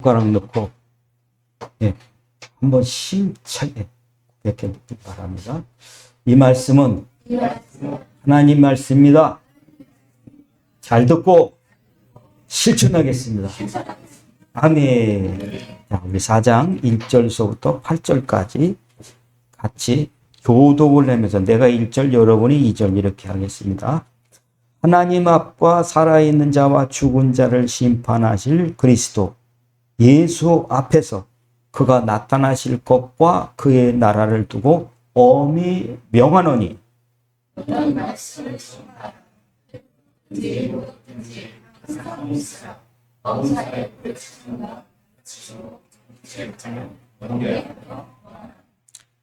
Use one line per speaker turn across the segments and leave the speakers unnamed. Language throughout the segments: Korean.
손가락 넣고, 예, 한번 힘차게 고백해 보기 바랍니다. 이 말씀은 하나님 말씀입니다. 잘 듣고 실천하겠습니다. 아멘. 자, 우리 4장 1절서부터 8절까지 같이 교독을 하면서 내가 1절, 여러분이 2절 이렇게 하겠습니다. 하나님 앞과 살아있는 자와 죽은 자를 심판하실 그리스도 예수 앞에서 그가 나타나실 것과 그의 나라를 두고 엄히 명하노니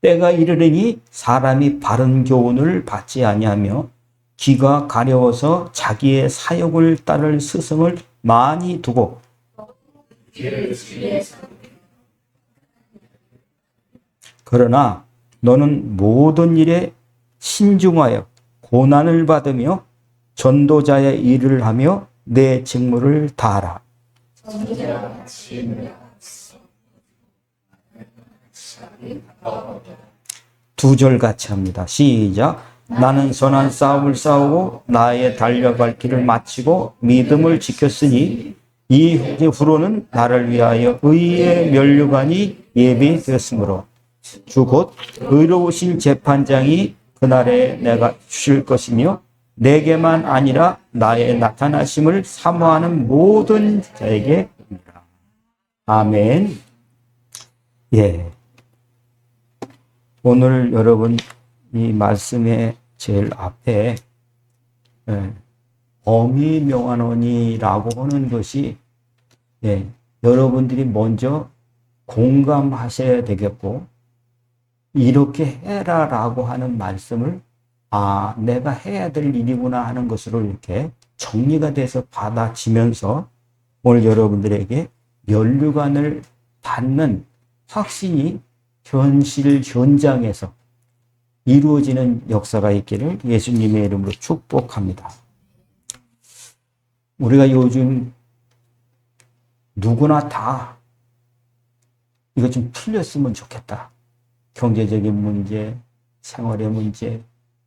때가 이르리니 사람이 바른 교훈을 받지 아니하며 귀가 가려워서 자기의 사욕을 따를 스승을 많이 두고 그러나 너는 모든 일에 신중하여 고난을 받으며 전도자의 일을 하며 내 직무를 다하라. 두 절 같이 합니다. 시작. 나는 선한 싸움을 싸우고 나의 달려갈 길을 마치고 믿음을 지켰으니 이 후로는 나를 위하여 의의 면류관이 예비되었으므로 주 곧 의로우신 재판장이 그날에 내가 주실 것이며 내게만 아니라 나의 나타나심을 사모하는 모든 자에게 아멘. 예. 오늘 여러분 이 말씀의 제일 앞에 엄히 명하노니라고 하는 것이 여러분들이 먼저 공감하셔야 되겠고 이렇게 해라라고 하는 말씀을 내가 해야 될 일이구나 하는 것으로 이렇게 정리가 돼서 받아지면서 오늘 여러분들에게 면류관을 받는 확신이 현실 현장에서 이루어지는 역사가 있기를 예수님의 이름으로 축복합니다. 우리가 요즘 누구나 다 이거 좀 풀렸으면 좋겠다. 경제적인 문제, 생활의 문제,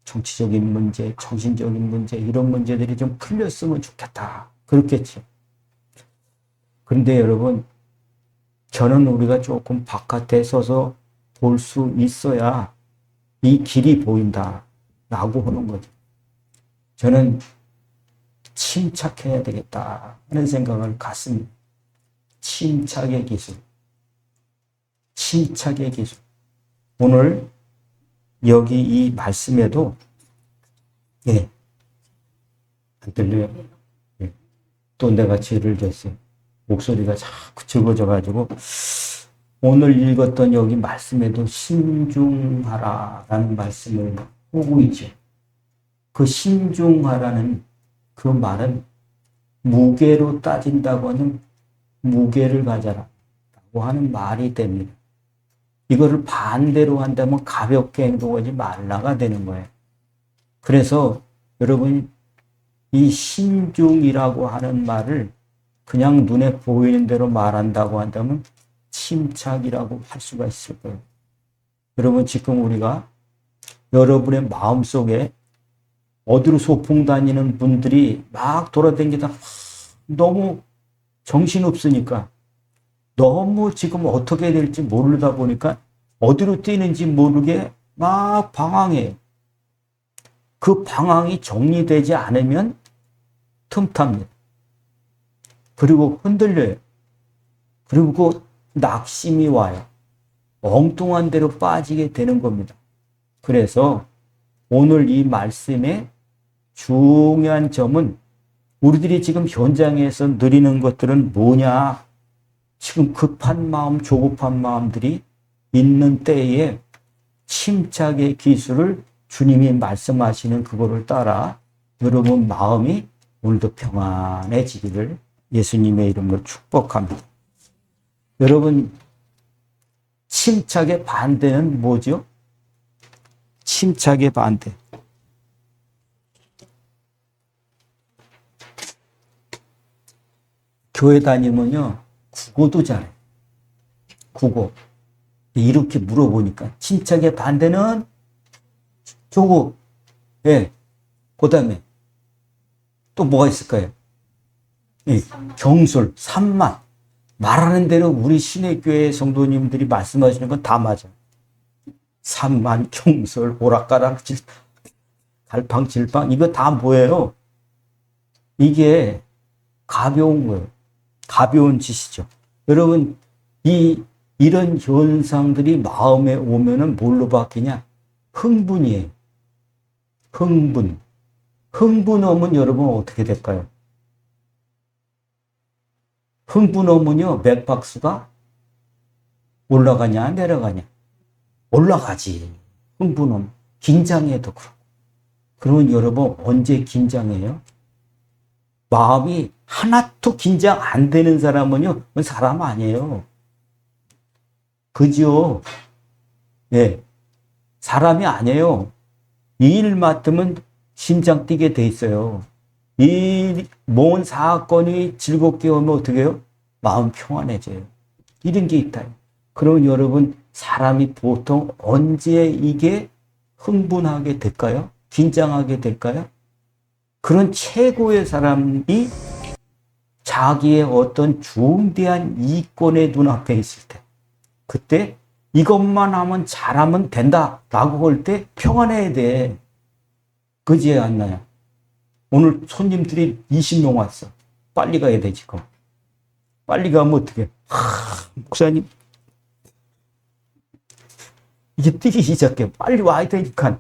정치적인 문제, 정신적인 문제 이런 문제들이 좀 풀렸으면 좋겠다. 그렇겠죠. 그런데 여러분 저는 우리가 조금 바깥에 서서 볼 수 있어야 이 길이 보인다 라고 하는 거죠. 저는 침착해야 되겠다 하는 생각을 갖습니다. 침착의 기술. 침착의 기술. 오늘 여기 이 말씀에도 안 들려요? 또 내가 죄를 졌어요. 목소리가 자꾸 적어져가지고 오늘 읽었던 여기 말씀에도 신중하라라는 말씀을 하고 있죠. 그 신중하라는 그 말은 무게로 따진다고 하는 무게를 가져라 라고 하는 말이 됩니다. 이거를 반대로 한다면 가볍게 행동하지 말라가 되는 거예요. 그래서 여러분 이 신중이라고 하는 말을 그냥 눈에 보이는 대로 말한다고 한다면 침착이라고 할 수가 있을 거예요. 여러분 지금 우리가 여러분의 마음속에 어디로 소풍 다니는 분들이 막 돌아다니다 너무 정신없으니까 너무 지금 어떻게 될지 모르다 보니까 어디로 뛰는지 모르게 막 방황해요. 그 방황이 정리되지 않으면 틈탑니다. 그리고 흔들려요. 그리고 낙심이 와요. 엉뚱한 데로 빠지게 되는 겁니다. 그래서 오늘 이 말씀의 중요한 점은 우리들이 지금 현장에서 누리는 것들은 뭐냐? 지금 급한 마음, 조급한 마음들이 있는 때에 침착의 기술을 주님이 말씀하시는 그거를 따라 여러분 마음이 오늘도 평안해지기를 예수님의 이름으로 축복합니다. 여러분 침착의 반대는 뭐죠? 침착의 반대. 교회 다니면요 국어도 잘해. 국어. 이렇게 물어보니까 침착의 반대는 조고. 예. 그다음에 또 뭐가 있을까요? 예. 경솔, 산만. 말하는 대로 우리 신의교회 성도님들이 말씀하시는 건 다 맞아. 산만, 경솔, 오락가락, 갈팡질팡 이거 다 뭐예요? 이게 가벼운 거예요. 가벼운 짓이죠. 여러분, 이런 현상들이 마음에 오면은 뭘로 바뀌냐? 흥분이에요. 흥분. 흥분 오면 여러분 어떻게 될까요? 흥분 오면요, 맥박수가 올라가냐, 내려가냐? 올라가지. 흥분 오면. 긴장해도 그렇고. 그러면 여러분, 언제 긴장해요? 마음이 하나도 긴장 안 되는 사람은요, 사람 아니에요. 그죠? 예. 사람이 아니에요. 이 일 맡으면 심장 뛰게 돼 있어요. 이 뭔 사건이 즐겁게 오면 어떻게 해요? 마음 평안해져요. 이런 게 있다. 그러면 여러분, 사람이 보통 언제 이게 흥분하게 될까요? 긴장하게 될까요? 그런 최고의 사람이 자기의 어떤 중대한 이권의 눈앞에 있을 때, 그때 이것만 하면 잘하면 된다 라고 할 때 평안해야 돼. 그지 않나요? 오늘 손님들이 20명 왔어. 빨리 가야 돼 지금. 빨리 가면 어떡해? 목사님 이게 뛰기 시작해. 빨리 와야 되니까.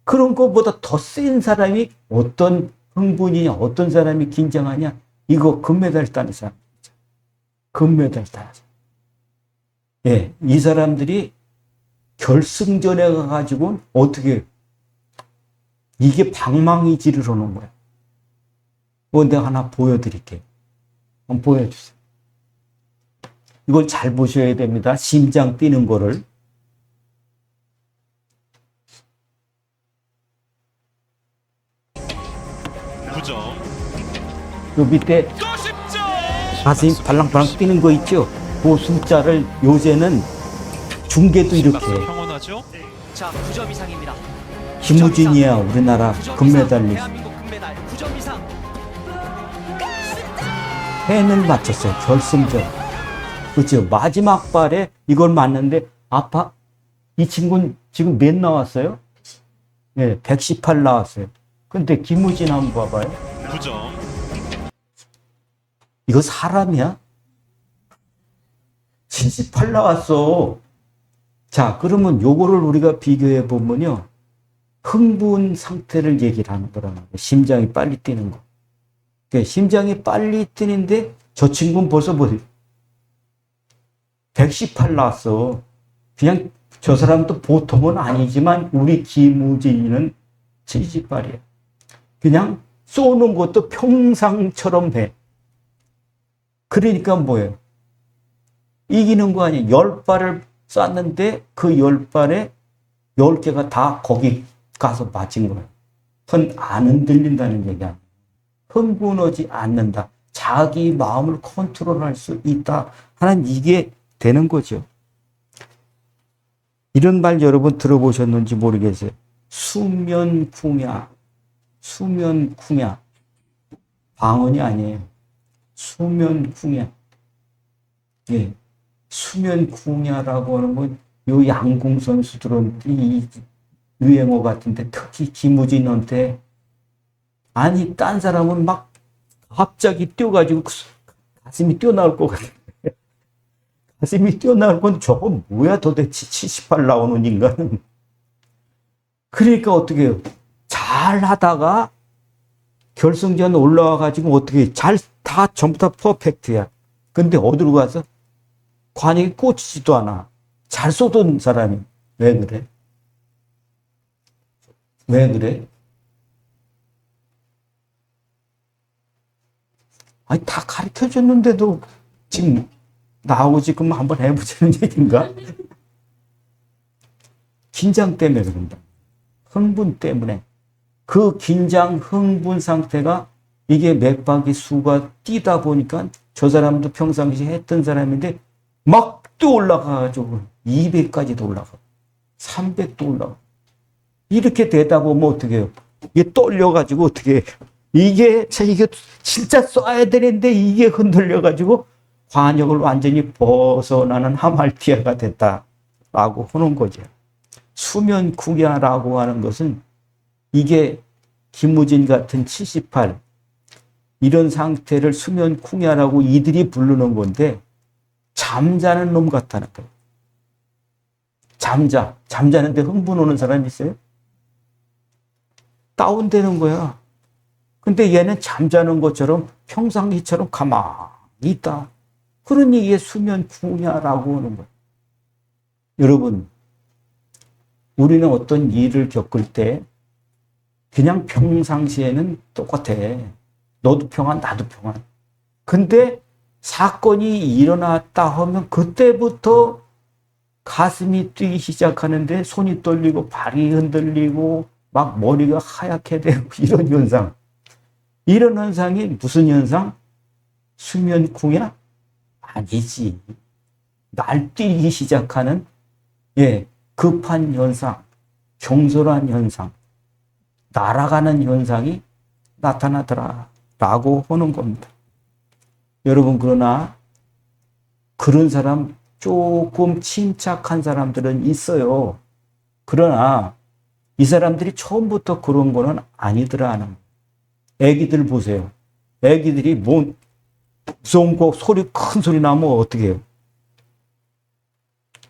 그런 것보다 더 센 사람이 어떤 흥분이냐, 어떤 사람이 긴장하냐, 이거 금메달 따는 사람. 금메달 따는 사람. 예, 이 사람들이 결승전에 가가지고 어떻게, 이게 방망이질을 하는 거야. 내가 하나 보여드릴게요. 한번 보여주세요. 이걸 잘 보셔야 됩니다. 심장 뛰는 거를. 요 밑에 가슴이 발랑발랑 뛰는 거 있죠? 그 숫자를 요새는 중계도 이렇게 해.
자, 9점 이상입니다.
김우진이야, 우리나라 금메달리스트.
대한민국 금메달 9점 이상.
펜을 맞췄어요. 결승전. 그렇죠. 마지막 발에 이걸 맞는데 아파. 이 친구는 지금 몇 나왔어요? 네, 118 나왔어요. 근데 김우진 한번 봐봐요.
9점.
이거 사람이야? 78 나왔어. 자, 그러면 요거를 우리가 비교해 보면요. 흥분 상태를 얘기를 하는 거란 말이에요. 심장이 빨리 뛰는 거. 그러니까 심장이 빨리 뛰는데 저 친구는 벌써 뭐 118 나왔어. 그냥 저 사람도 보통은 아니지만 우리 김우진이는 78이야. 그냥 쏘는 것도 평상처럼 해. 그러니까 뭐예요? 이기는 거 아니에요. 10발을 쐈는데 그 10발에 10개가 다 거기 가서 맞은 거예요. 그건 안 흔들린다는 얘기야. 흥분하지 않는다. 자기 마음을 컨트롤할 수 있다 하는 이게 되는 거죠. 이런 말 여러분 들어보셨는지 모르겠어요. 수면궁야. 수면궁야. 방언이 아니에요. 수면궁야. 예. 수면궁야라고 하는 건 요 양궁 선수들은 이 유행어 같은데 특히 김우진한테 아니 딴 사람은 막 갑자기 뛰어가지고 가슴이 뛰어나올 것 같아. 가슴이 뛰어나올 건 저거 뭐야 도대체 78 나오는 인간은. 그러니까 어떻게 해요? 잘 하다가 결승전 올라와가지고 어떻게 잘 다 전부 다 퍼펙트야. 근데 어디로 가서 관역이 꽂히지도 않아. 잘 쏘던 사람이. 왜 그래? 왜 그래? 아니, 다 가르쳐 줬는데도 지금 나하고 지금 한번 해보자는 얘기인가? 긴장 때문에 그런다. 흥분 때문에. 그 긴장, 흥분 상태가 이게 맥박의 수가 뛰다 보니까 저 사람도 평상시에 했던 사람인데 막 또 올라가가지고 200까지도 올라가. 300도 올라가. 이렇게 되다 보면 어떻게 해요? 이게 떨려가지고 어떻게 해요? 이게 진짜 쏴야 되는데 이게 흔들려가지고 관역을 완전히 벗어나는 하말티아가 됐다라고 하는 거죠. 수면쿵야라고 하는 것은 이게 김우진 같은 78 이런 상태를 수면쿵야라고 이들이 부르는 건데 잠자는 놈 같다는 거예요. 잠자는데 흥분 오는 사람 있어요? 다운되는 거야. 근데 얘는 잠자는 것처럼 평상시처럼 가만히 있다. 그러니 이게 수면쿵야라고 하는 거예요. 여러분, 우리는 어떤 일을 겪을 때 그냥 평상시에는 똑같아. 너도 평안, 나도 평안. 근데 사건이 일어났다 하면 그때부터 가슴이 뛰기 시작하는데 손이 떨리고 발이 흔들리고 막 머리가 하얗게 되고 이런 현상. 이런 현상이 무슨 현상? 수면쿵야? 아니지. 날뛰기 시작하는 급한 현상, 경솔한 현상, 날아가는 현상이 나타나더라 라고 하는 겁니다. 여러분, 그러나 그런 사람 조금 침착한 사람들은 있어요. 그러나 이 사람들이 처음부터 그런 거는 아니더라. 애기들 보세요. 애기들이 무서운 거 큰 소리 나면 어떻게 해요?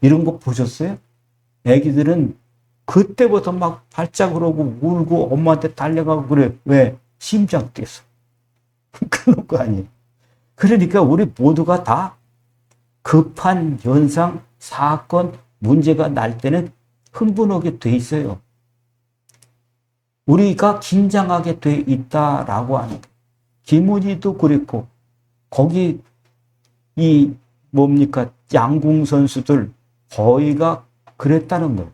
이런 거 보셨어요? 애기들은 그때부터 막 발작을 하고 울고 엄마한테 달려가고 그래. 왜? 심장 뛰어서. 그런 거 아니에요. 그러니까 우리 모두가 다 급한 현상, 사건, 문제가 날 때는 흥분하게 돼 있어요. 우리가 긴장하게 돼 있다라고 하는 거예요. 김은희도 그랬고, 거기 양궁 선수들 거의가 그랬다는 거예요.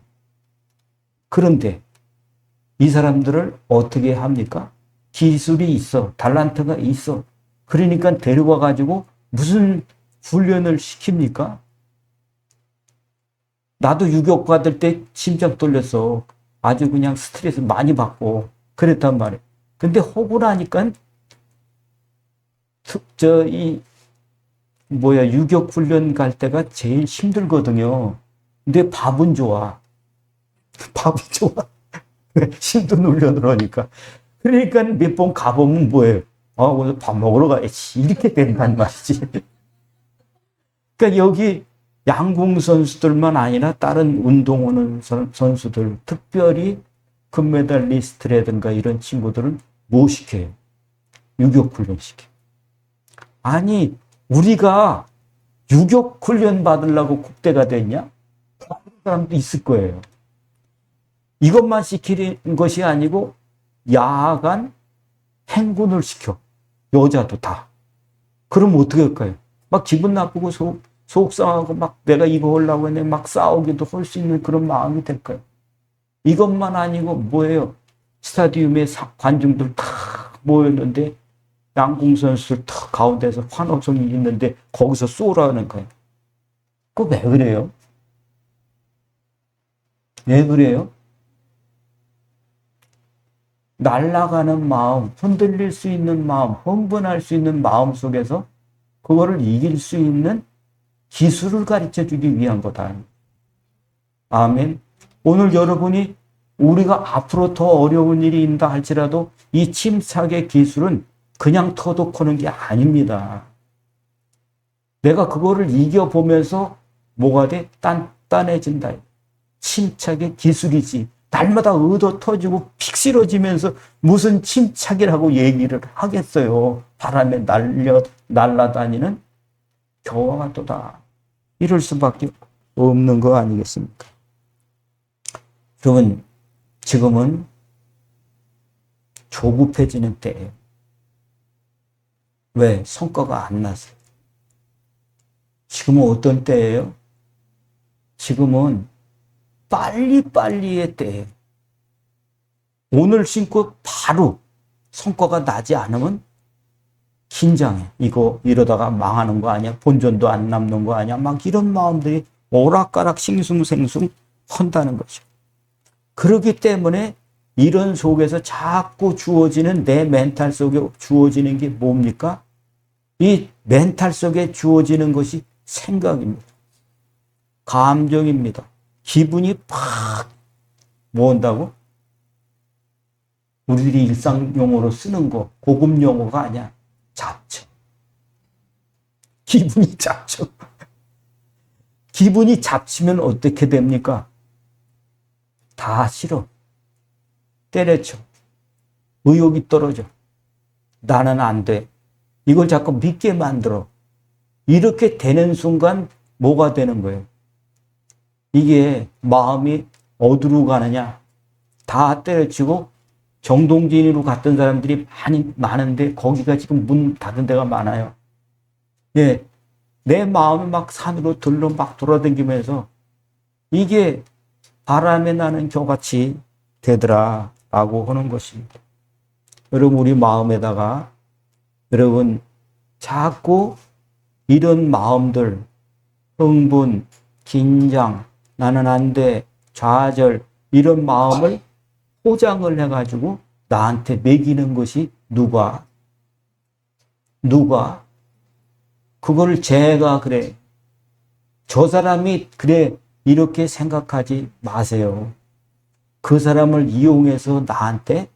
그런데 이 사람들을 어떻게 합니까? 기술이 있어. 달란트가 있어. 그러니까 데려와 가지고 무슨 훈련을 시킵니까? 나도 유격 받을 때 심장 떨렸어. 아주 그냥 스트레스 많이 받고 그랬단 말이에요. 근데 하고 나니까 유격 훈련 갈 때가 제일 힘들거든요. 근데 밥은 좋아. 밥이 좋아. 힘든 훈련을 하니까. 그러니까 몇 번 가보면 뭐예요? 오늘 밥 먹으러 가야지. 이렇게 된단 말이지. 그러니까 여기 양궁 선수들만 아니라 다른 운동하는 선수들, 특별히 금메달리스트라든가 이런 친구들은 뭐 시켜요? 유격 훈련 시켜요. 아니, 우리가 유격 훈련 받으려고 국대가 됐냐? 그런 사람도 있을 거예요. 이것만 시키는 것이 아니고 야간 행군을 시켜. 여자도 다. 그럼 어떻게 할까요? 막 기분 나쁘고 속상하고 막 내가 이거 하려고 했는데 막 싸우기도 할 수 있는 그런 마음이 될까요? 이것만 아니고 뭐예요? 스타디움에 관중들 다 모였는데 양궁 선수들 다 가운데서 환호성이 있는데 거기서 쏘라는 거예요. 그거 왜 그래요? 왜 그래요? 날아가는 마음, 흔들릴 수 있는 마음, 흥분할 수 있는 마음 속에서 그거를 이길 수 있는 기술을 가르쳐 주기 위한 거다. 아멘. 오늘 여러분이 우리가 앞으로 더 어려운 일이 있다 할지라도 이 침착의 기술은 그냥 터득하는 게 아닙니다. 내가 그거를 이겨보면서 뭐가 돼? 단단해진다. 침착의 기술이지. 날마다 얻어 터지고 픽 쓰러지면서 무슨 침착이라고 얘기를 하겠어요. 바람에 날아다니는 겨와 같도다. 이럴 수밖에 없는 거 아니겠습니까? 여러분, 지금은 조급해지는 때예요. 왜? 성과가 안 나서. 지금은 어떤 때예요? 지금은 빨리빨리의 때예요. 오늘 신고 바로 성과가 나지 않으면 긴장해. 이거 이러다가 망하는 거 아니야? 본전도 안 남는 거 아니야? 막 이런 마음들이 오락가락 싱숭생숭 한다는 거죠. 그렇기 때문에 이런 속에서 자꾸 주어지는 내 멘탈 속에 주어지는 게 뭡니까? 이 멘탈 속에 주어지는 것이 생각입니다. 감정입니다. 기분이 팍 뭐온다고? 우리들이 일상 용어로 쓰는 거, 고급 용어가 아니야. 잡쳐. 기분이 잡쳐. 기분이 잡치면 어떻게 됩니까? 다 싫어. 때려쳐. 의욕이 떨어져. 나는 안 돼. 이걸 자꾸 믿게 만들어. 이렇게 되는 순간 뭐가 되는 거예요? 이게 마음이 어디로 가느냐? 다 때려치고 정동진으로 갔던 사람들이 많은데 거기가 지금 문 닫은 데가 많아요. 예. 내 마음이 막 산으로 들러 막 돌아다니면서 이게 바람에 나는 겨같이 되더라 라고 하는 것입니다. 여러분 우리 마음에다가 여러분 자꾸 이런 마음들 흥분, 긴장, 나는 안 돼, 좌절 이런 마음을 포장을 해가지고 나한테 먹이는 것이 누가? 그걸 제가 그래. 저 사람이 그래. 이렇게 생각하지 마세요. 그 사람을 이용해서 나한테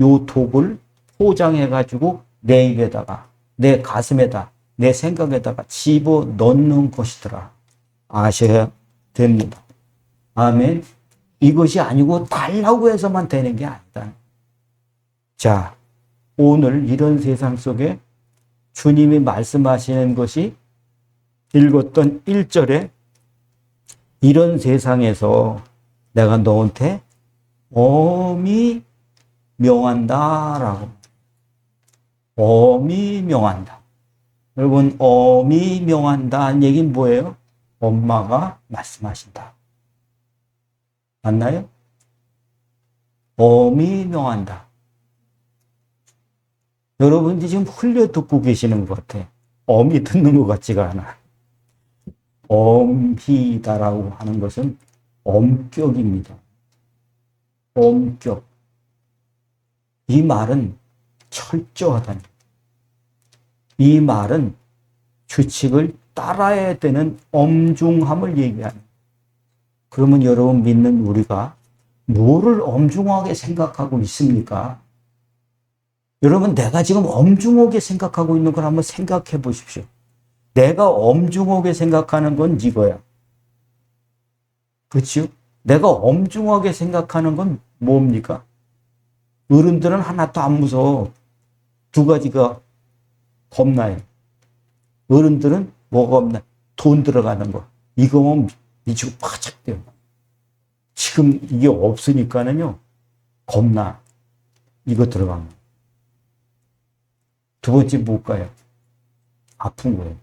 요 독을 포장해가지고 내 입에다가, 내 가슴에다, 내 생각에다가 집어 넣는 것이더라. 아셔야 됩니다. 아멘. 이것이 아니고 달라고 해서만 되는 게 아니다. 자, 오늘 이런 세상 속에 주님이 말씀하시는 것이 읽었던 1절에 이런 세상에서 내가 너한테 엄히 명한다 라고. 엄히 명한다. 여러분 엄히 명한다는 얘기는 뭐예요? 엄마가 말씀하신다. 맞나요? 엄히 명한다. 여러분들이 지금 흘려 듣고 계시는 것 같아. 엄히 듣는 것 같지가 않아. 엄히다라고 하는 것은 엄격입니다. 엄격. 이 말은 철저하다는. 이 말은 규칙을 따라야 되는 엄중함을 얘기하는. 그러면 여러분 믿는 우리가 뭐를 엄중하게 생각하고 있습니까? 여러분 내가 지금 엄중하게 생각하고 있는 걸 한번 생각해 보십시오. 내가 엄중하게 생각하는 건 이거야. 그렇죠? 내가 엄중하게 생각하는 건 뭡니까? 어른들은 하나도 안 무서워. 두 가지가 겁나요. 어른들은 뭐가 없나? 돈 들어가는 거. 이거면 미치고 파착 돼요. 지금 이게 없으니까는요, 겁나. 이거 들어가면. 두 번째 뭘까요? 아픈 거예요.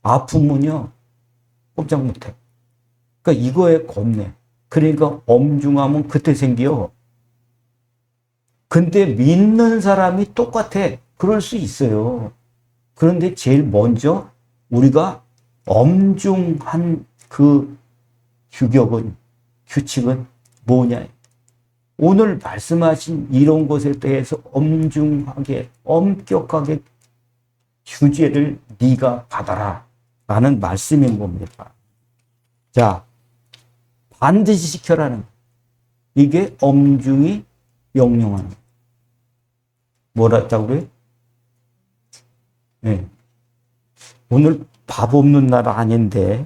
아프면요, 꼼짝 못해. 그러니까 이거에 겁내. 그러니까 엄중하면 그때 생겨. 근데 믿는 사람이 똑같아. 그럴 수 있어요. 그런데 제일 먼저 우리가 엄중한 그 규칙은 뭐냐? 오늘 말씀하신 이런 것에 대해서 엄중하게, 엄격하게 규제를 네가 받아라 라는 말씀인 겁니다. 자, 반드시 지켜라는, 이게 엄중히 명령하는. 뭐랬다고 그래요? 네. 오늘 밥 없는 날 아닌데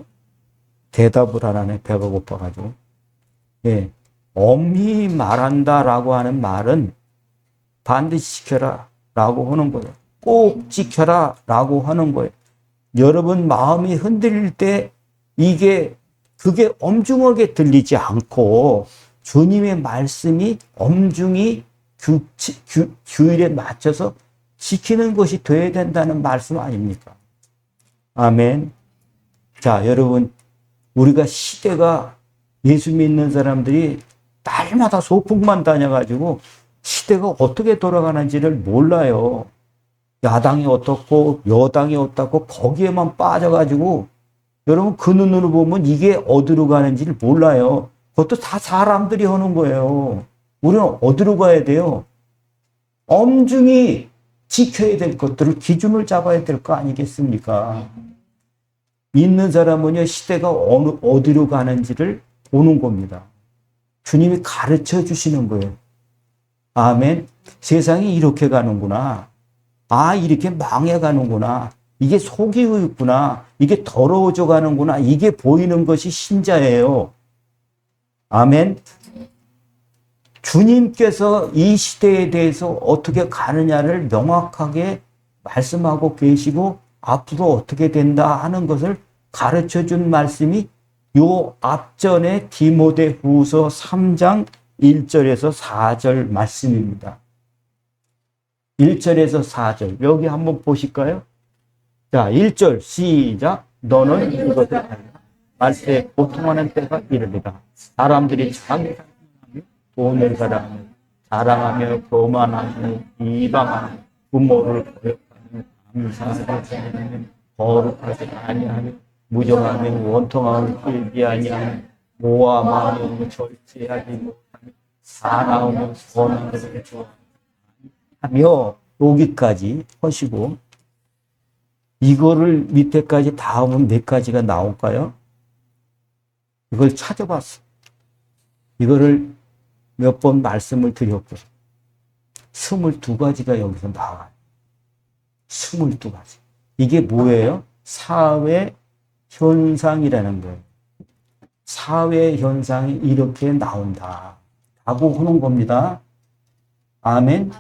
대답을 안 하네. 배가 고파가지고. 예. 엄히 말한다라고 하는 말은 반드시 지켜라 라고 하는 거예요. 꼭 지켜라 라고 하는 거예요. 여러분 마음이 흔들릴 때 그게 엄중하게 들리지 않고 주님의 말씀이 엄중히 규율에 맞춰서 지키는 것이 되어야 된다는 말씀 아닙니까? 아멘. 자, 여러분, 우리가 시대가 예수 믿는 사람들이 날마다 소풍만 다녀가지고 시대가 어떻게 돌아가는지를 몰라요. 야당이 어떻고 여당이 어떻고 거기에만 빠져가지고 여러분 그 눈으로 보면 이게 어디로 가는지를 몰라요. 그것도 다 사람들이 하는 거예요. 우리는 어디로 가야 돼요? 엄중히 지켜야 될 것들을 기준을 잡아야 될 거 아니겠습니까? 믿는 사람은요, 시대가 어디로 가는지를 보는 겁니다. 주님이 가르쳐 주시는 거예요. 아멘. 세상이 이렇게 가는구나. 아, 이렇게 망해 가는구나. 이게 속이 있구나. 이게 더러워져 가는구나. 이게 보이는 것이 신자예요. 아멘. 주님께서 이 시대에 대해서 어떻게 가느냐를 명확하게 말씀하고 계시고 앞으로 어떻게 된다 하는 것을 가르쳐 준 말씀이 요 앞전에 디모데후서 3장 1절에서 4절 말씀입니다. 1절에서 4절 여기 한번 보실까요? 자, 1절 시작. 너는 이것을 알라. 말세에 고통하는 때가 이르리라. 사람들이 자기 돈을 사랑하며 자랑하며 교만하며 이방하며 부모를 거역하며 감사하며 거룩하지 아니하며 무정하며 원통하며 끌지 아니하며 모함하며 절제하지 못하며 사나우며 선한 것을 좋아하며 여기까지 하시고 이거를 밑에까지 다 하면 몇 가지가 나올까요? 이걸 찾아봤어. 이거를 몇 번 말씀을 드렸고 22가지가 여기서 나와요. 22가지. 이게 뭐예요? 사회 현상이라는 거예요. 사회 현상이 이렇게 나온다 라고 하는 겁니다. 아멘.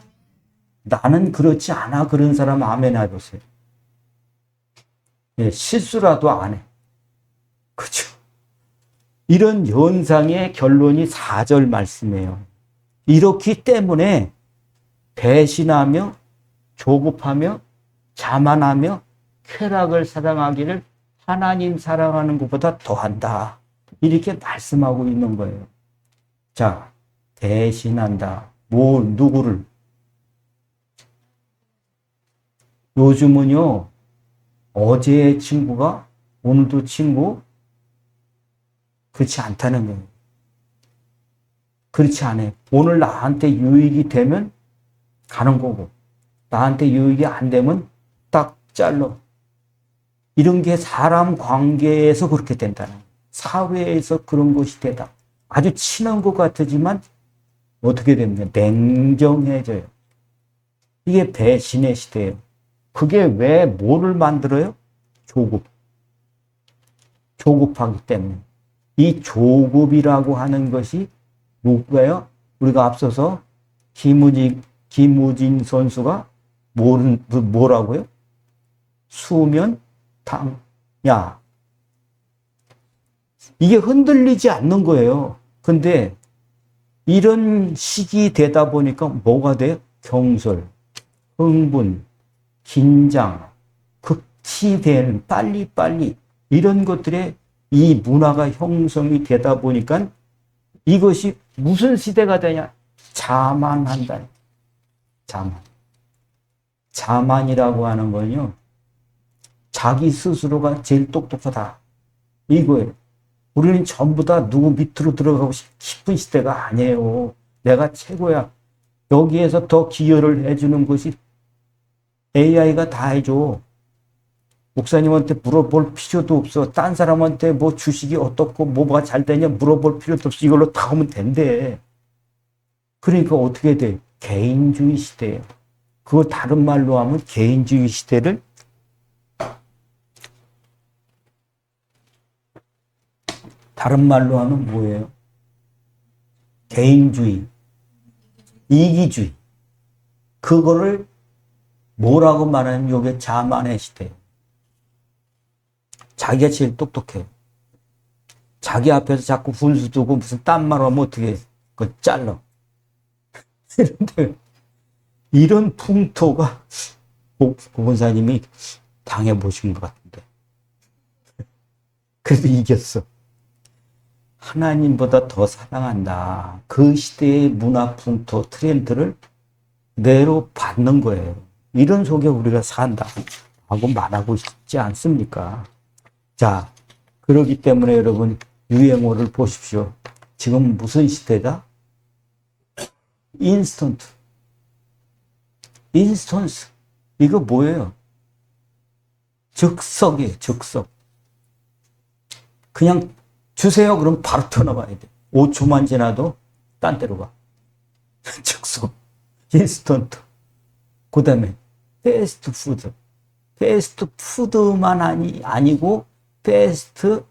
나는 그렇지 않아. 그런 사람 아멘 해보세요. 예, 실수라도 안 해. 그렇죠? 이런 현상의 결론이 4절 말씀이에요. 이렇기 때문에 배신하며 조급하며 자만하며 쾌락을 사랑하기를 하나님 사랑하는 것보다 더한다. 이렇게 말씀하고 있는 거예요. 자, 배신한다. 누구를? 요즘은요, 어제의 친구가 오늘도 친구? 그렇지 않다는 거예요. 그렇지 않아요. 오늘 나한테 유익이 되면 가는 거고, 나한테 유익이 안 되면 딱 잘라. 이런 게 사람 관계에서 그렇게 된다는 거예요. 사회에서 그런 것이 되다. 아주 친한 것 같지만 어떻게 됩니까? 냉정해져요. 이게 배신의 시대예요. 그게 왜 뭐를 만들어요? 조급하기 때문에. 이 조급이라고 하는 것이 누구예요? 우리가 앞서서 김우진 선수가 뭐라고요? 수면 탕야. 이게 흔들리지 않는 거예요. 근데 이런 시기 되다 보니까 뭐가 돼요? 경솔, 흥분, 긴장, 극치된 빨리빨리 이런 것들에 이 문화가 형성이 되다 보니까 이것이 무슨 시대가 되냐? 자만한다. 자만이라고 하는 건요. 자기 스스로가 제일 똑똑하다. 이거예요. 우리는 전부 다 누구 밑으로 들어가고 싶은 시대가 아니에요. 내가 최고야. 여기에서 더 기여를 해주는 것이 AI가 다 해줘. 목사님한테 물어볼 필요도 없어. 딴 사람한테 뭐 주식이 어떻고 뭐가 잘 되냐 물어볼 필요도 없어. 이걸로 다 하면 된대. 그러니까 어떻게 돼? 개인주의 시대예요. 그거 다른 말로 하면 개인주의 시대를 다른 말로 하면 뭐예요? 개인주의, 이기주의. 그거를 뭐라고 말하면 이게 자만의 시대예요. 자기가 제일 똑똑해. 자기 앞에서 자꾸 분수 두고 무슨 딴 말 하면 어떻게 해? 그거 잘라. 이런 풍토가 고본사님이 당해보신 것 같은데. 그래도 이겼어. 하나님보다 더 사랑한다. 그 시대의 문화 풍토 트렌드를 그대로 받는 거예요. 이런 속에 우리가 산다 하고 말하고 싶지 않습니까? 자, 그렇기 때문에 여러분 유행어를 보십시오. 지금 무슨 시대다? 인스턴트. 인스턴스. 이거 뭐예요? 즉석이에요, 즉석. 그냥 주세요. 그럼 바로 튀어나와야 돼. 5초만 지나도 딴 데로 가. 즉석. 인스턴트. 그 다음에 패스트푸드. 패스트푸드만 아니고 패스트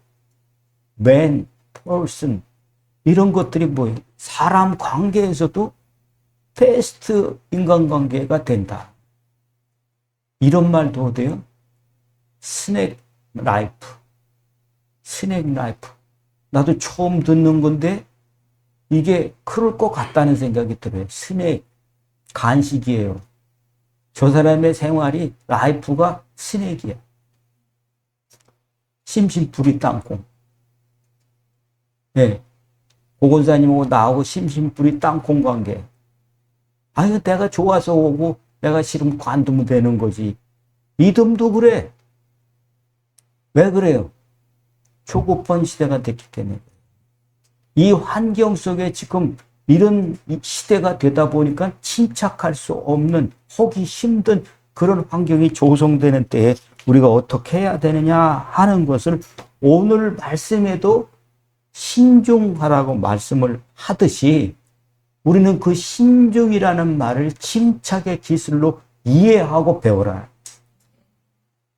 맨, 퍼슨 이런 것들이 뭐예요? 사람 관계에서도 패스트 인간관계가 된다. 이런 말도 돼요. 스낵 라이프. 스낵 라이프. 나도 처음 듣는 건데 이게 그럴 것 같다는 생각이 들어요. 스낵. 간식이에요. 저 사람의 생활이 라이프가 스낵이야. 심심풀이 땅콩. 예. 고건사님하고 나하고 심심풀이 땅콩 관계. 아유, 내가 좋아서 오고 내가 싫으면 관두면 되는 거지. 믿음도 그래. 왜 그래요? 초급번 시대가 됐기 때문에. 이 환경 속에 지금 이런 시대가 되다 보니까 침착할 수 없는, 하기 힘든 그런 환경이 조성되는 때에 우리가 어떻게 해야 되느냐 하는 것을 오늘 말씀에도 신중하라고 말씀을 하듯이 우리는 그 신중이라는 말을 침착의 기술로 이해하고 배워라.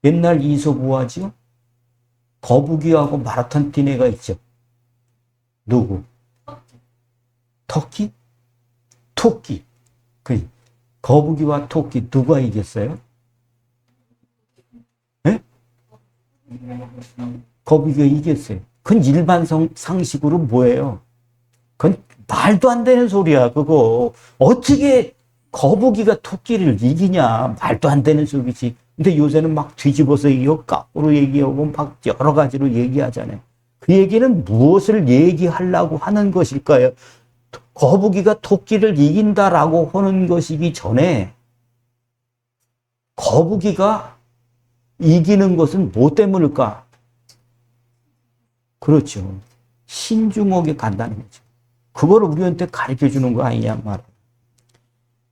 옛날 이솝우화지요? 거북이하고 마라톤 뛴 애가 있죠. 누구? 토끼? 토끼. 그 거북이와 토끼 누가 이겼어요? 네? 거북이가 이겼어요. 그건 일반 상식으로 뭐예요? 그건 말도 안 되는 소리야, 그거. 어떻게 거북이가 토끼를 이기냐? 말도 안 되는 소리지. 근데 요새는 막 뒤집어서 얘기하고, 거꾸로 얘기하고, 막 여러 가지로 얘기하잖아요. 그 얘기는 무엇을 얘기하려고 하는 것일까요? 거북이가 토끼를 이긴다라고 하는 것이기 전에, 거북이가 이기는 것은 뭐 때문일까? 그렇죠. 신중하게 간다는 거죠. 그걸 우리한테 가르쳐 주는 거 아니냐 말이에요.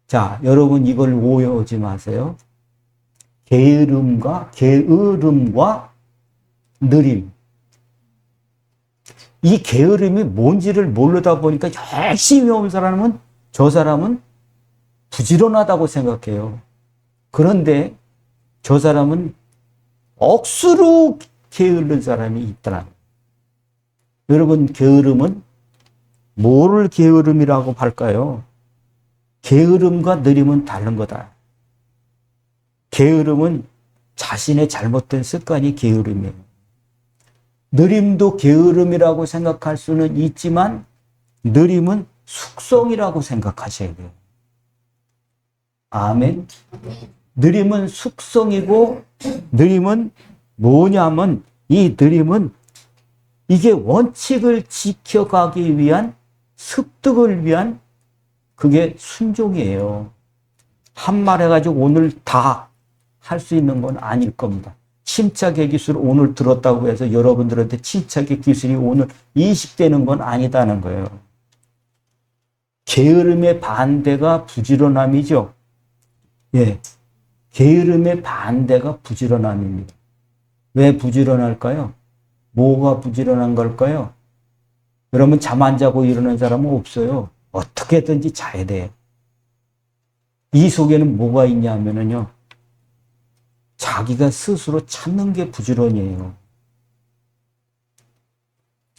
자, 여러분 이걸 오해하지 마세요. 게으름과 느림. 이 게으름이 뭔지를 모르다 보니까 열심히 온 사람은, 저 사람은 부지런하다고 생각해요. 그런데 저 사람은 억수로 게으른 사람이 있더라. 여러분, 게으름은 뭐를 게으름이라고 할까요? 게으름과 느림은 다른 거다. 게으름은 자신의 잘못된 습관이 게으름이에요. 느림도 게으름이라고 생각할 수는 있지만 느림은 숙성이라고 생각하셔야 돼요. 아멘. 느림은 숙성이고 느림은 뭐냐면 이 느림은 이게 원칙을 지켜가기 위한 습득을 위한 그게 순종이에요. 한 말 해가지고 오늘 다 할 수 있는 건 아닐 겁니다. 침착의 기술 오늘 들었다고 해서 여러분들한테 침착의 기술이 오늘 이식되는 건 아니다는 거예요. 게으름의 반대가 부지런함이죠. 예. 게으름의 반대가 부지런함입니다. 왜 부지런할까요? 뭐가 부지런한 걸까요? 여러분 잠 안 자고 일어나는 사람은 없어요. 어떻게든지 자야 돼요. 이 속에는 뭐가 있냐면요. 자기가 스스로 찾는 게 부지런이에요.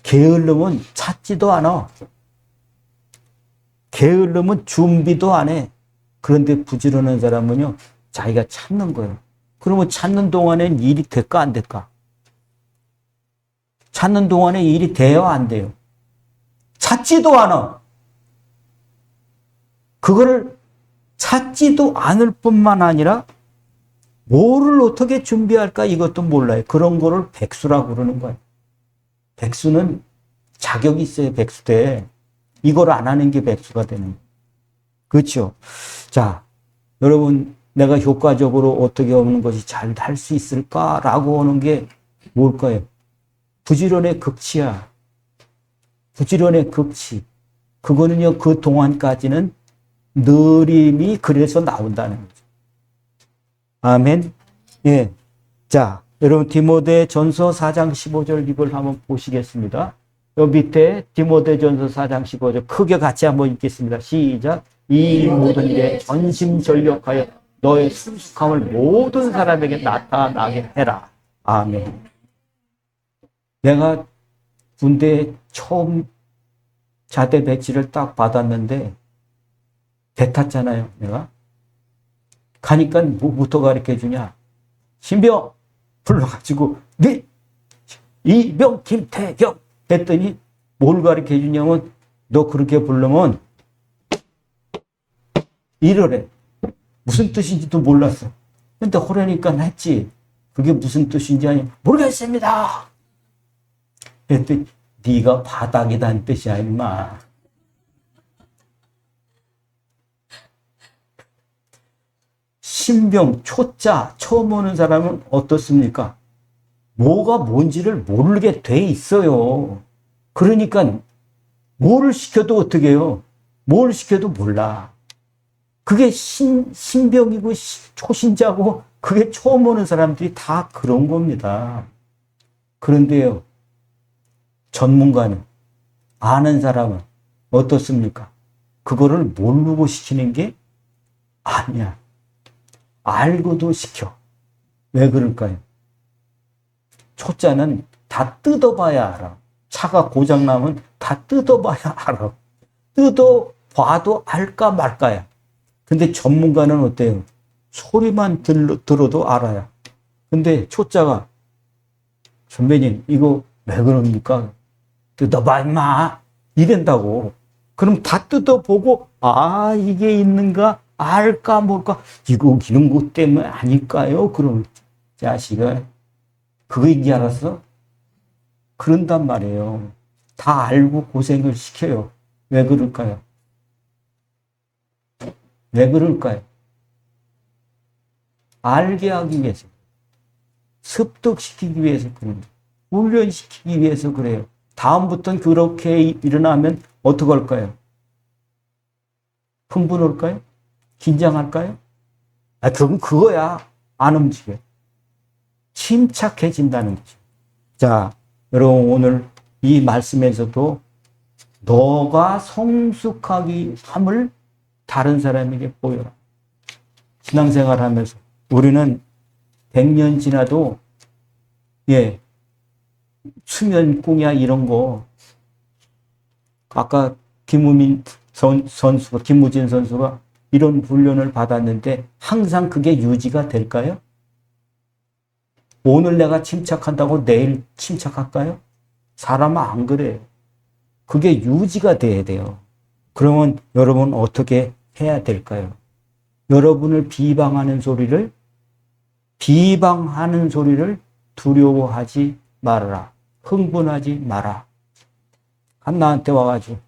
게으름은 찾지도 않아. 게으름은 준비도 안 해. 그런데 부지런한 사람은요, 자기가 찾는 거예요. 그러면 찾는 동안엔 일이 될까 안 될까? 찾는 동안에 일이 돼요 안 돼요? 찾지도 않아. 그거를 찾지도 않을 뿐만 아니라 뭐를 어떻게 준비할까 이것도 몰라요. 그런 거를 백수라고 그러는 거예요. 백수는 자격이 있어요. 백수대. 이걸 안 하는 게 백수가 되는 거예요. 그렇죠? 자, 여러분 내가 효과적으로 어떻게 하는 것이 잘 할 수 있을까라고 하는 게 뭘까요? 부지런의 극치야. 부지런의 극치. 그거는요, 그 동안까지는 느림이 그래서 나온다는 거죠. 아멘. 예. 자, 여러분, 디모데 전서 4장 15절 이걸 한번 보시겠습니다. 요 밑에 디모데 전서 4장 15절 크게 같이 한번 읽겠습니다. 시작. 이 모든 일에 전심전력하여 너의 순수함을 모든 사람에게 나타나게 해라. 아멘. 내가 군대에 처음 자대 배치를 딱 받았는데 배 탔잖아요, 내가. 가니까 뭐부터 가르쳐 주냐. 신병 불러가지고 네 이병 김태경 했더니 뭘 가르쳐 주냐면 너 그렇게 부르면 이러래. 무슨 뜻인지도 몰랐어. 근데 호래니까 했지. 그게 무슨 뜻인지 아니 모르겠습니다. 그랬더니 네가 바닥이란 뜻이야 임마. 신병, 초자 처음 오는 사람은 어떻습니까? 뭐가 뭔지를 모르게 돼 있어요. 그러니까 뭐를 시켜도 어떻게 해요? 뭘 시켜도 몰라. 그게 신병이고 초신자고 그게 처음 오는 사람들이 다 그런 겁니다. 그런데요, 전문가는, 아는 사람은 어떻습니까? 그거를 모르고 시키는 게 아니야. 알고도 시켜. 왜 그럴까요? 초짜는 다 뜯어봐야 알아. 차가 고장나면 다 뜯어봐야 알아. 뜯어봐도 알까 말까야. 근데 전문가는 어때요? 소리만 들어도 알아요. 근데 초짜가 선배님 이거 왜 그럽니까? 뜯어봐 임마 이된다고. 그럼 다 뜯어보고 아 이게 있는가 알까 뭘까 이거 이런 것 때문에 아닐까요? 그럼 자식아 그거인지 알았어? 그런단 말이에요. 다 알고 고생을 시켜요. 왜 그럴까요? 왜 그럴까요? 알게 하기 위해서, 습득시키기 위해서 그래요. 훈련시키기 위해서 그래요. 다음부터는 그렇게 일어나면 어떡할까요? 흥분할까요? 긴장할까요? 아, 그건 그거야. 안 움직여. 침착해진다는 거죠. 자, 여러분 오늘 이 말씀에서도 너가 성숙하기 함을 다른 사람에게 보여라. 신앙생활 하면서 우리는 100년 지나도 예 수면 꿈이야 이런 거 아까 김우진 선수가 이런 훈련을 받았는데 항상 그게 유지가 될까요? 오늘 내가 침착한다고 내일 침착할까요? 사람은 안 그래요. 그게 유지가 돼야 돼요. 그러면 여러분 어떻게 해야 될까요? 여러분을 비방하는 소리를 두려워하지 말아라. 흥분하지 마라. 나한테 와가지고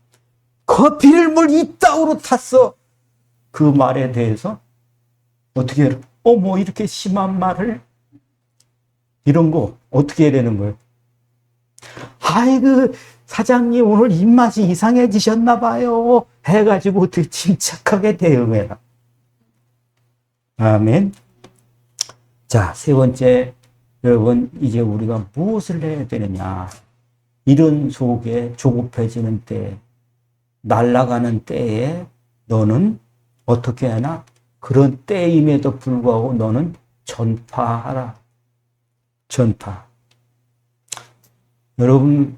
커피를 뭘 이따구로 탔어. 그 말에 대해서 어떻게 해요? 뭐 이렇게 심한 말을 이런 거 어떻게 해야 되는 거예요? 아이고 사장님 오늘 입맛이 이상해지셨나 봐요. 해가지고 어떻게 침착하게 대응해라. 아멘. 자, 세 번째 여러분 이제 우리가 무엇을 해야 되느냐. 이런 속에 조급해지는 때 날아가는 때에 너는 어떻게 하나? 그런 때임에도 불구하고 너는 전파하라. 전파. 여러분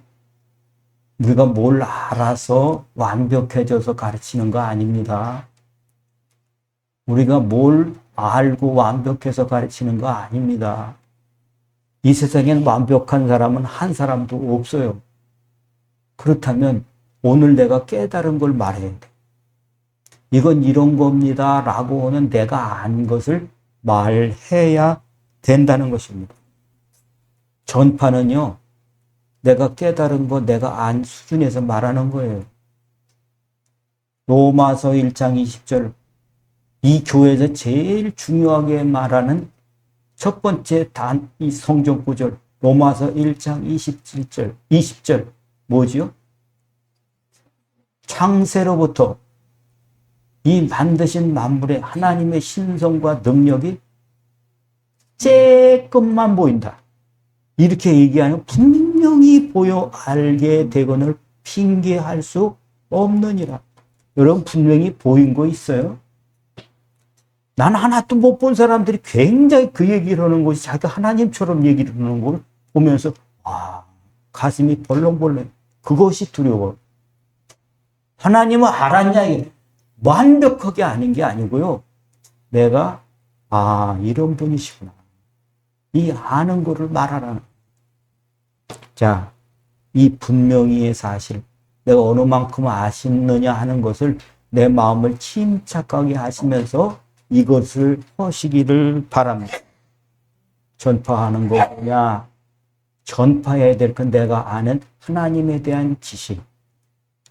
우리가 뭘 알아서 완벽해져서 가르치는 거 아닙니다. 우리가 뭘 알고 완벽해서 가르치는 거 아닙니다. 이 세상엔 완벽한 사람은 한 사람도 없어요. 그렇다면 오늘 내가 깨달은 걸 말해야 돼. 이건 이런 겁니다 라고 하는 내가 안 것을 말해야 된다는 것입니다. 전파는요. 내가 깨달은 거 내가 안 수준에서 말하는 거예요. 로마서 1장 20절 이 교회에서 제일 중요하게 말하는 첫 번째 이 성경 구절, 로마서 1장 20절, 뭐지요? 창세로부터 이 만드신 만물의 하나님의 신성과 능력이 쬐끔만 보인다. 이렇게 얘기하면 분명히 보여 알게 되거늘 핑계할 수 없느니라. 여러분 분명히 보인 거 있어요? 난 하나도 못 본 사람들이 굉장히 그 얘기를 하는 것이 자기가 하나님처럼 얘기를 하는 걸 보면서 가슴이 벌렁벌렁. 그것이 두려워. 하나님은 알았냐 이게 완벽하게 아는 게 아니고요. 내가 이런 분이시구나. 이 아는 거를 말하라는. 자, 이 분명히의 사실, 내가 어느 만큼 아시느냐 하는 것을 내 마음을 침착하게 하시면서 이것을 하시기를 바랍니다. 전파하는 거냐? 전파해야 될 건 내가 아는 하나님에 대한 지식.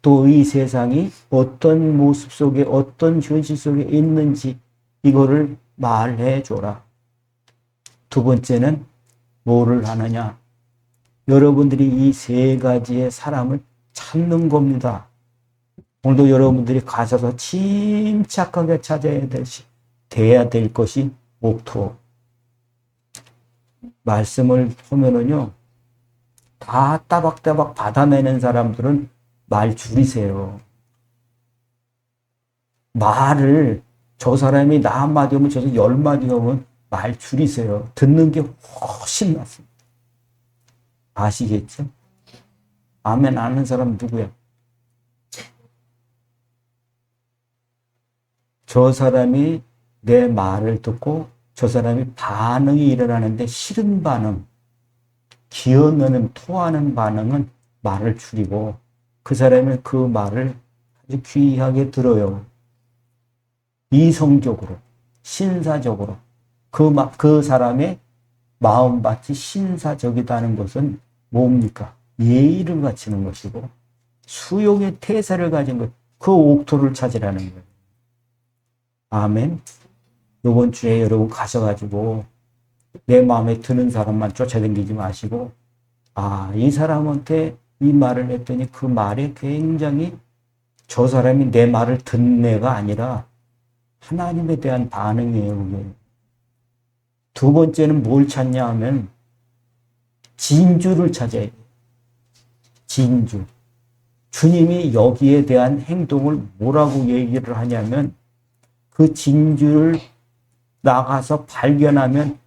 또 이 세상이 어떤 모습 속에 어떤 현실 속에 있는지 이거를 말해 줘라. 두 번째는 뭐를 하느냐? 여러분들이 이 세 가지의 사람을 찾는 겁니다. 오늘도 여러분들이 가셔서 침착하게 찾아야 돼야 될 것이 옥토. 말씀을 보면은요, 다 따박따박 받아내는 사람들은 말 줄이세요. 말을 저 사람이 나 한마디 하면 저서 10마디 하면 말 줄이세요. 듣는 게 훨씬 낫습니다. 아시겠죠? 아멘 아는 사람 누구야? 저 사람이 내 말을 듣고 저 사람이 반응이 일어나는데 싫은 반응, 기어넣는 토하는 반응은 말을 줄이고 그 사람은 그 말을 아주 귀하게 들어요. 이성적으로, 신사적으로 그 사람의 마음밭이 신사적이다는 것은 뭡니까? 예의를 갖추는 것이고 수용의 태세를 가진 것, 그 옥토를 찾으라는 거예요. 아멘. 이번 주에 여러분 가셔가지고 내 마음에 드는 사람만 쫓아다니지 마시고 이 사람한테 이 말을 했더니 그 말에 굉장히 저 사람이 내 말을 듣네가 아니라 하나님에 대한 반응이에요. 그게. 두 번째는 뭘 찾냐 하면 진주를 찾아야 돼요. 진주. 주님이 여기에 대한 행동을 뭐라고 얘기를 하냐면 그 진주를 나가서 발견하면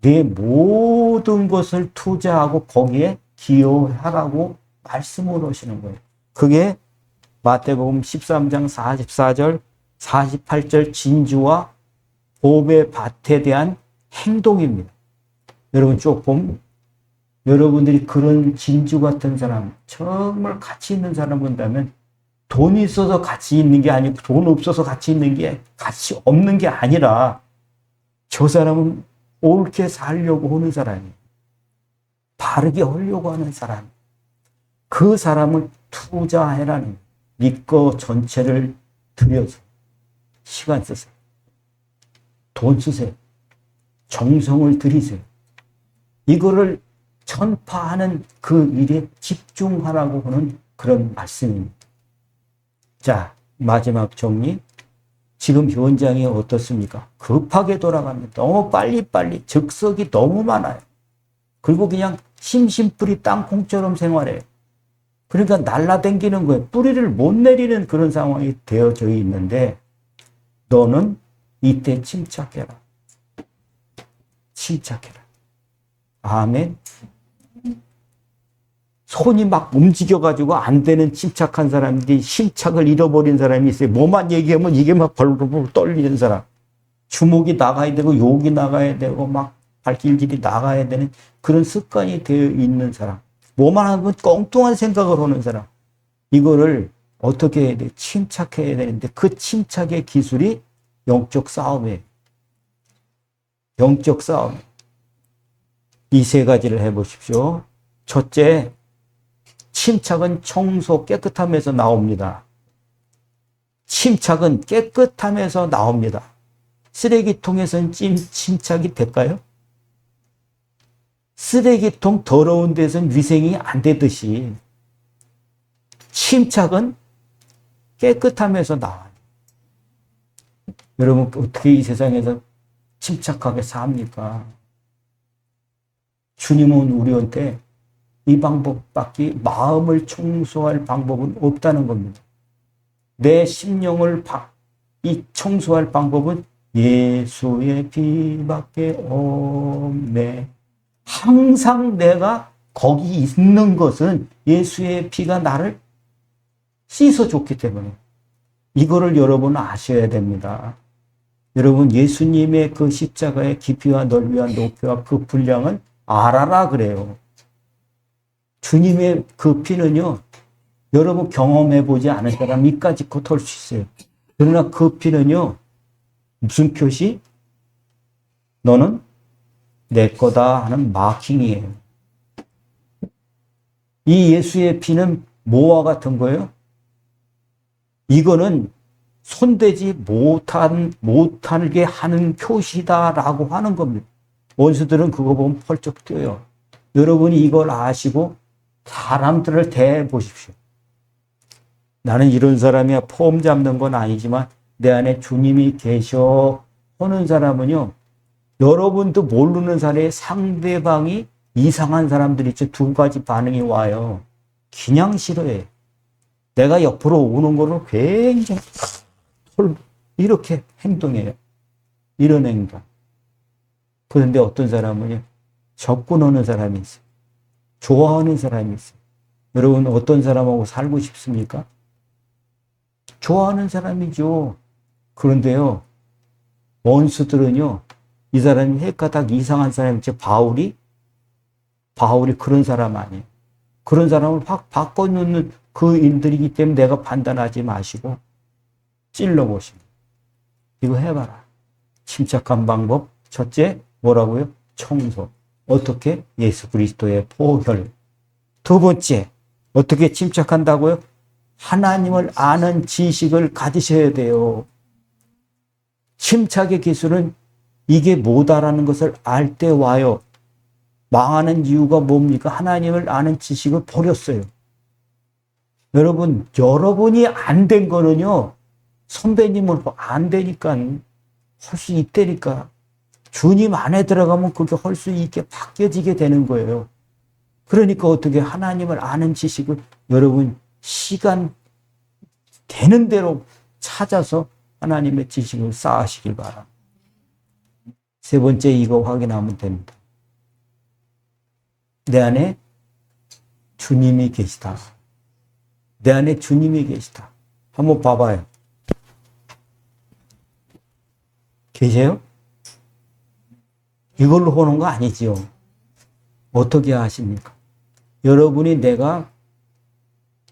내 모든 것을 투자하고 거기에 기여하라고 말씀을 하시는 거예요. 그게 마태복음 13장 44절, 48절 진주와 보배 밭에 대한 행동입니다. 여러분 조금 여러분들이 그런 진주 같은 사람, 정말 가치 있는 사람 본다면 돈이 있어서 가치 있는 게 아니고 돈 없어서 가치 있는 게 가치 없는 게 아니라 저 사람은 옳게 살려고 하는 사람이에요. 바르게 하려고 하는 사람. 그 사람을 투자해라는 믿고 전체를 들여서 시간 쓰세요. 돈 쓰세요. 정성을 들이세요. 이거를 전파하는 그 일에 집중하라고 하는 그런 말씀입니다. 자, 마지막 정리. 지금 현장이 어떻습니까? 급하게 돌아갑니다. 너무 빨리빨리 즉석이 너무 많아요. 그리고 그냥 심심풀이 땅콩처럼 생활해요. 그러니까 날라다니는 거예요. 뿌리를 못 내리는 그런 상황이 되어져 있는데 너는 이때 침착해라. 침착해라. 아멘. 손이 막 움직여가지고 안 되는 침착한 사람들이 심착을 잃어버린 사람이 있어요. 뭐만 얘기하면 이게 막 벌벌 떨리는 사람. 주먹이 나가야 되고 욕이 나가야 되고 막 발길질이 나가야 되는 그런 습관이 되어 있는 사람. 뭐만 하면 엉뚱한 생각을 하는 사람. 이거를 어떻게 해야 돼? 침착해야 되는데 그 침착의 기술이 영적 싸움이에요. 영적 싸움. 이 세 가지를 해보십시오. 첫째, 침착은 청소 깨끗함에서 나옵니다. 침착은 깨끗함에서 나옵니다. 쓰레기통에선 침착이 될까요? 쓰레기통 더러운 데선 위생이 안 되듯이 침착은 깨끗함에서 나와요. 여러분 어떻게 이 세상에서 침착하게 삽니까? 주님은 우리한테 이 방법밖에 마음을 청소할 방법은 없다는 겁니다. 내 심령을 이 청소할 방법은 예수의 피밖에 없네. 항상 내가 거기 있는 것은 예수의 피가 나를 씻어줬기 때문에 이거를 여러분은 아셔야 됩니다. 여러분 예수님의 그 십자가의 깊이와 넓이와 높이와 그 분량을 알아라 그래요. 주님의 그 피는요. 여러분 경험해보지 않은 사람 이까지 곧 할 수 있어요. 그러나 그 피는요. 무슨 표시? 너는 내 거다 하는 마킹이에요. 이 예수의 피는 뭐와 같은 거예요? 이거는 손대지 못하게 하는 표시다라고 하는 겁니다. 원수들은 그거 보면 펄쩍 뛰어요. 여러분이 이걸 아시고 사람들을 대보십시오. 나는 이런 사람이야. 폼 잡는 건 아니지만 내 안에 주님이 계셔 하는 사람은요. 여러분도 모르는 사이에 상대방이 이상한 사람들이 있죠. 두 가지 반응이 와요. 그냥 싫어해. 내가 옆으로 오는 거를 굉장히 이렇게 행동해요. 이런 행동. 그런데 어떤 사람은요. 접근하는 사람이 있어요. 좋아하는 사람이 있어요. 여러분 어떤 사람하고 살고 싶습니까? 좋아하는 사람이죠. 그런데요. 원수들은요. 이 사람이 핵가닥 이상한 사람이죠. 바울이 그런 사람 아니에요. 그런 사람을 확 바꿔놓는 그 인들이기 때문에 내가 판단하지 마시고 찔러보십니다. 이거 해봐라. 침착한 방법. 첫째 뭐라고요? 청소. 어떻게? 예수 그리스도의 보혈. 두 번째 어떻게 침착한다고요? 하나님을 아는 지식을 가지셔야 돼요. 침착의 기술은 이게 뭐다라는 것을 알 때 와요. 망하는 이유가 뭡니까? 하나님을 아는 지식을 버렸어요. 여러분이 안 된 거는요. 선배님은 안 되니까 할 수 있다니까. 주님 안에 들어가면 그렇게 할 수 있게 바뀌어지게 되는 거예요. 그러니까 어떻게 하나님을 아는 지식을 여러분 시간 되는 대로 찾아서 하나님의 지식을 쌓으시길 바랍니다. 세 번째 이거 확인하면 됩니다. 내 안에 주님이 계시다. 내 안에 주님이 계시다. 한번 봐봐요. 계세요? 이걸로 보는 거 아니지요. 어떻게 하십니까? 여러분이 내가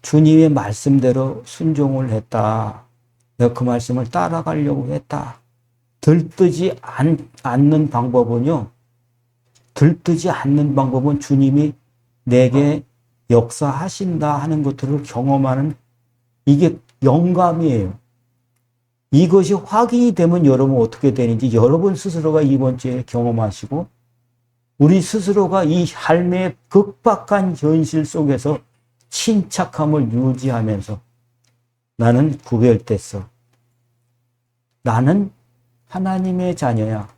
주님의 말씀대로 순종을 했다. 내가 그 말씀을 따라가려고 했다. 들뜨지 않는 방법은요. 들뜨지 않는 방법은 주님이 내게 역사하신다 하는 것들을 경험하는 이게 영감이에요. 이것이 확인이 되면 여러분 어떻게 되는지 여러분 스스로가 이번 주에 경험하시고 우리 스스로가 이 삶의 극박한 현실 속에서 침착함을 유지하면서 나는 구별됐어. 나는 하나님의 자녀야.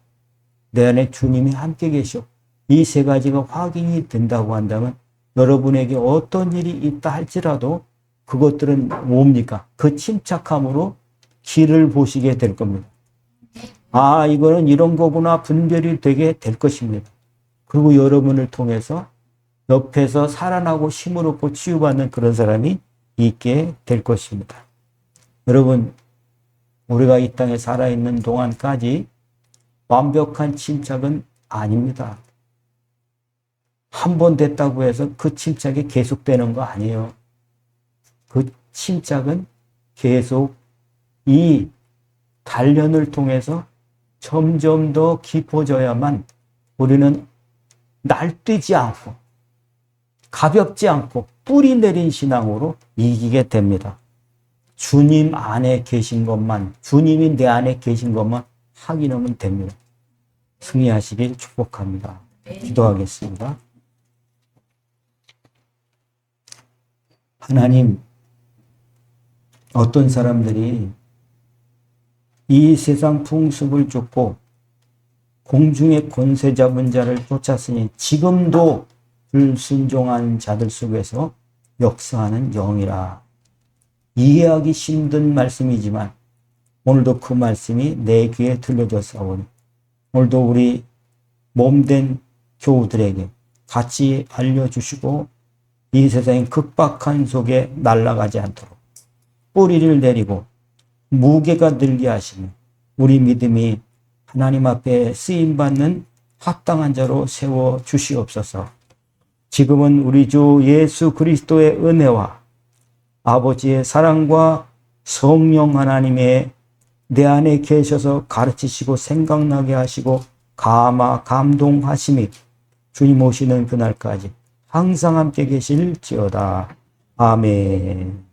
내 안에 주님이 함께 계셔. 이 세 가지가 확인이 된다고 한다면 여러분에게 어떤 일이 있다 할지라도 그것들은 뭡니까? 그 침착함으로 길을 보시게 될 겁니다. 아, 이거는 이런 거구나 분별이 되게 될 것입니다. 그리고 여러분을 통해서 옆에서 살아나고 힘을 얻고 치유받는 그런 사람이 있게 될 것입니다. 여러분, 우리가 이 땅에 살아있는 동안까지 완벽한 침착은 아닙니다. 한 번 됐다고 해서 그 침착이 계속되는 거 아니에요. 그 침착은 계속 이 단련을 통해서 점점 더 깊어져야만 우리는 날뛰지 않고 가볍지 않고 뿌리 내린 신앙으로 이기게 됩니다. 주님 안에 계신 것만, 주님이 내 안에 계신 것만 확인하면 됩니다. 승리하시길 축복합니다. 기도하겠습니다. 하나님, 어떤 사람들이 이 세상 풍습을 쫓고 공중의 권세 잡은 자를 쫓았으니 지금도 불순종한 자들 속에서 역사하는 영이라. 이해하기 힘든 말씀이지만 오늘도 그 말씀이 내 귀에 들려졌사오니 오늘도 우리 몸된 교우들에게 같이 알려주시고 이 세상의 극박한 속에 날아가지 않도록 뿌리를 내리고 무게가 늘게 하시며 우리 믿음이 하나님 앞에 쓰임받는 합당한 자로 세워 주시옵소서. 지금은 우리 주 예수 그리스도의 은혜와 아버지의 사랑과 성령 하나님의 내 안에 계셔서 가르치시고 생각나게 하시고 감동하심이 주님 오시는 그날까지 항상 함께 계실지어다. 아멘.